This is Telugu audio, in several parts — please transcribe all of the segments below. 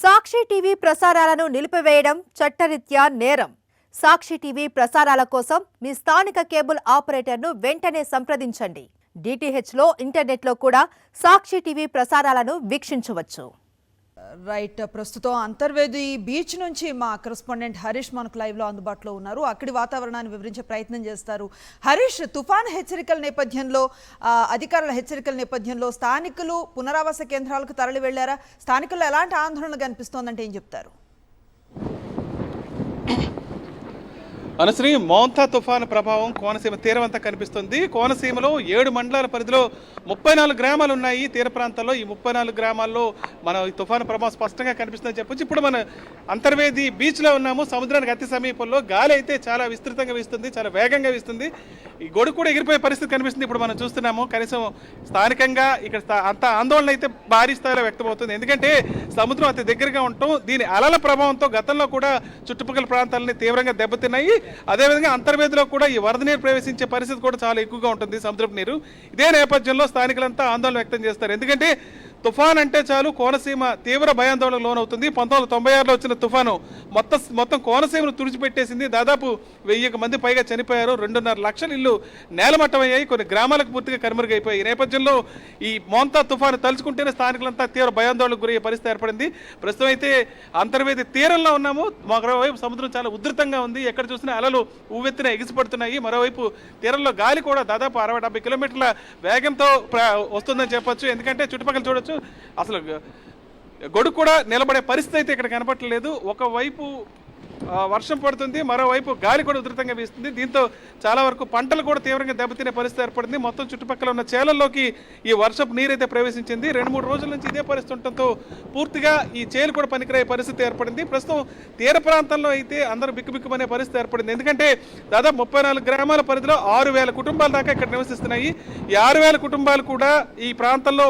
సాక్షి టీవీ ప్రసారాలను నిలిపివేయడం చట్టరీత్యా నేరం. సాక్షి టీవీ ప్రసారాల కోసం మీ స్థానిక కేబుల్ ఆపరేటర్ను వెంటనే సంప్రదించండి. డిటిహెచ్లో ఇంటర్నెట్లో కూడా సాక్షి టీవీ ప్రసారాలను వీక్షించవచ్చు. రైట్, ప్రస్తుతం అంతర్వేది బీచ్ నుంచి మా కరెస్పాండెంట్ హరీష్ మనకు లైవ్లో అందుబాటులో ఉన్నారు. అక్కడి వాతావరణాన్ని వివరించే ప్రయత్నం చేస్తారు. హరీష్, తుఫాన్ హెచ్చరికల నేపథ్యంలో, అధికారుల హెచ్చరికల నేపథ్యంలో స్థానికులు పునరావాస కేంద్రాలకు తరలి వెళ్లారా? స్థానికుల్లో ఎలాంటి ఆందోళన కనిపిస్తోందంటే ఏం చెప్తారు? అనుశ్రీ, మోంతా తుఫాను ప్రభావం కోనసీమ తీరమంతా కనిపిస్తుంది. కోనసీమలో 7 మండలాల పరిధిలో 34 గ్రామాలు ఉన్నాయి తీర ప్రాంతాల్లో. ఈ 34 గ్రామాల్లో మన ఈ తుఫాను ప్రభావం స్పష్టంగా కనిపిస్తుందని చెప్పొచ్చు. ఇప్పుడు మన అంతర్వేది బీచ్లో ఉన్నాము. సముద్రానికి అతి సమీపంలో గాలి అయితే చాలా విస్తృతంగా వీస్తుంది, చాలా వేగంగా వీస్తుంది. ఈ గొడుగు కూడా ఎగిరిపోయే పరిస్థితి కనిపిస్తుంది. ఇప్పుడు మనం చూస్తున్నాము. కనీసం స్థానికంగా ఇక్కడ అంత ఆందోళన అయితే భారీ స్థాయిలో వ్యక్తమవుతుంది. ఎందుకంటే సముద్రం అతి దగ్గరగా ఉండటం, దీని అలల ప్రభావంతో గతంలో కూడా చుట్టుపక్కల ప్రాంతాలని తీవ్రంగా దెబ్బతిన్నాయి. అదేవిధంగా అంతర్వేదిలో కూడా ఈ వరద నీరు ప్రవేశించే పరిస్థితి కూడా చాలా ఎక్కువగా ఉంటుంది, సముద్రపు నీరు. ఇదే నేపథ్యంలో స్థానికులంతా ఆందోళన వ్యక్తం చేస్తారు. ఎందుకంటే తుఫాన్ అంటే చాలు కోనసీమ తీవ్ర భయాందోళనకు లోనవుతుంది. 1996లో వచ్చిన తుఫాను మొత్తం కోనసీమను తుడిచిపెట్టేసింది. దాదాపు 1000 మంది పైగా చనిపోయారు. 2.5 లక్షల ఇల్లు నేలమట్టమయ్యాయి. కొన్ని గ్రామాలకు పూర్తిగా కనుమరుగైపోయాయి. ఈ నేపథ్యంలో ఈ మోంతా తుఫాను తలుచుకుంటేనే స్థానికులంతా తీవ్ర భయాందోళనకు గురయ్యే పరిస్థితి ఏర్పడింది. ప్రస్తుతం అయితే అంతర్వేది తీరంలో ఉన్నాము. మరోవైపు సముద్రం చాలా ఉధృతంగా ఉంది. ఎక్కడ చూసినా అలలు ఉవ్వెత్తున ఎగిసిపడుతున్నాయి. మరోవైపు తీరంలో గాలి కూడా దాదాపు 60-70 కిలోమీటర్ల వేగంతో వస్తుందని చెప్పొచ్చు. ఎందుకంటే చుట్టుపక్కల చూడొచ్చు, అసలు గొడుగు కూడా నిలబడే పరిస్థితి అయితే ఇక్కడ కనపడలేదు. ఒకవైపు వర్షం పడుతుంది, మరోవైపు గాలి కూడా ఉధృతంగా వీస్తుంది. దీంతో చాలా వరకు పంటలు కూడా తీవ్రంగా దెబ్బతినే పరిస్థితి ఏర్పడింది. మొత్తం చుట్టుపక్కల ఉన్న చేలల్లోకి ఈ వర్షపు నీరైతే ప్రవేశించింది. 2-3 రోజుల నుంచి ఇదే పరిస్థితి ఉండటంతో పూర్తిగా ఈ చేలు కూడా పనికిరాయే పరిస్థితి ఏర్పడింది. ప్రస్తుతం తీర ప్రాంతంలో అయితే అందరూ బిక్కుబిక్కుమనే పరిస్థితి ఏర్పడింది. ఎందుకంటే దాదాపు 34 గ్రామాల పరిధిలో 6000 కుటుంబాల దాకా ఇక్కడ నివసిస్తున్నాయి. ఈ 6000 కుటుంబాలు కూడా ఈ ప్రాంతంలో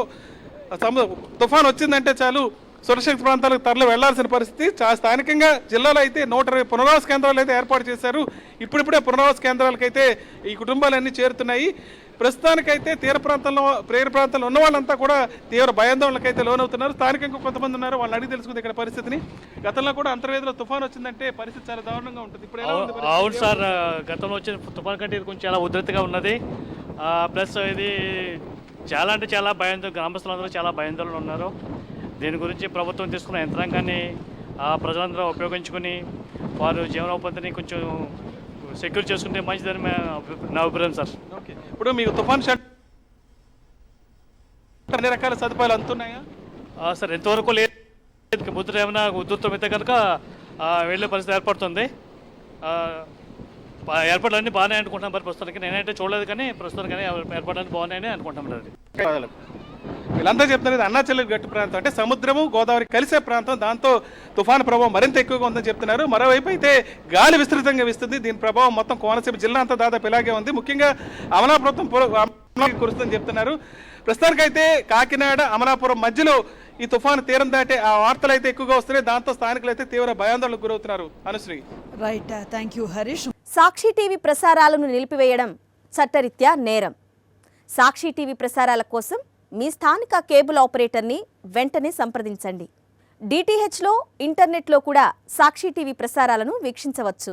తుఫాన్ వచ్చిందంటే చాలు సురక్షిత ప్రాంతాలకు తరలి వెళ్లాల్సిన పరిస్థితి. స్థానికంగా జిల్లాలో అయితే 120 పునరావాస కేంద్రాలు అయితే ఏర్పాటు చేశారు. ఇప్పుడిప్పుడే పునరావాస కేంద్రాలకైతే ఈ కుటుంబాలన్నీ చేరుతున్నాయి. ప్రస్తుతానికైతే తీర ప్రాంతంలో ఉన్న వాళ్ళంతా కూడా తీవ్ర భయాందోళనకైతే లోనవుతున్నారు. స్థానికంగా కొంతమంది ఉన్నారు, వాళ్ళని అడిగి తెలుసుకుంది ఇక్కడ పరిస్థితిని. గతంలో కూడా అంతర్వేదిలో తుఫాన్ వచ్చిందంటే పరిస్థితి చాలా దారుణంగా ఉంటుంది. ఇప్పుడు అవును సార్, గతంలో వచ్చిన తుఫాన్ కంటే ఇది కొంచెం చాలా ఉధృతిగా ఉన్నది. ప్లస్ ఇది చాలా అంటే చాలా గ్రామస్తులందరూ చాలా భయాందోళనలు ఉన్నారు. దీని గురించి ప్రభుత్వం తీసుకున్న యంత్రాంగాన్ని ప్రజలందరూ ఉపయోగించుకుని వారు జీవనోపాధిని కొంచెం సెక్యూర్ చేసుకుంటే మంచిదని నా అభిప్రాయం సార్. ఓకే, ఇప్పుడు మీకు తుఫాన్ షెల్టర్ అన్ని రకాల సదుపాయాలు అందుతున్నాయా? సార్ ఎంతవరకు లేదు. ముద్ర ఏమైనా ఉధృతం అయితే కనుక వెళ్ళే పరిస్థితి ఏర్పడుతుంది. ఏర్పాట్లు అన్నీ బాగానే అనుకుంటున్నాం. మరి ప్రస్తుతానికి నేనైతే చూడలేదు, కానీ ప్రస్తుతానికి కానీ ఏర్పాట్లు అన్నీ బాగున్నాయని అనుకుంటాం. అది వీళ్ళంతా చెప్తున్నది అన్నాచెల్లెలు గట్టు ప్రాంతం, అంటే సముద్రము గోదావరి కలిసే ప్రాంతం. దాంతో తుఫాను ప్రభావం మరింత ఎక్కువగా ఉందని చెప్తున్నారు. మరోవైపు అయితే గాలి విస్తృతంగా వీస్తుంది. దీని ప్రభావం మొత్తం కోనసీమ జిల్లా అంతా దాదాపు ఇలాగే ఉంది. ముఖ్యంగా అమలాపురం కురుస్తుందని చెప్తున్నారు. ప్రస్తుతానికైతే కాకినాడ అమలాపురం మధ్యలో ఈ తుఫాను తీరం దాటే ఆ వార్తలు అయితే ఎక్కువగా వస్తున్నాయి. దాంతో స్థానికులు అయితే తీవ్ర భయాందోళనకు గురవుతున్నారు. Anushree, right, thank you Harish. Sakshi TV ప్రసారాలను నిలిపివేయడం చట్టరీత్యా నేరం. సాక్షి టీవీ ప్రసారాల కోసం మీ స్థానిక కేబుల్ ఆపరేటర్ని వెంటనే సంప్రదించండి. డిటిహెచ్లో ఇంటర్నెట్లో కూడా సాక్షి టీవీ ప్రసారాలను వీక్షించవచ్చు.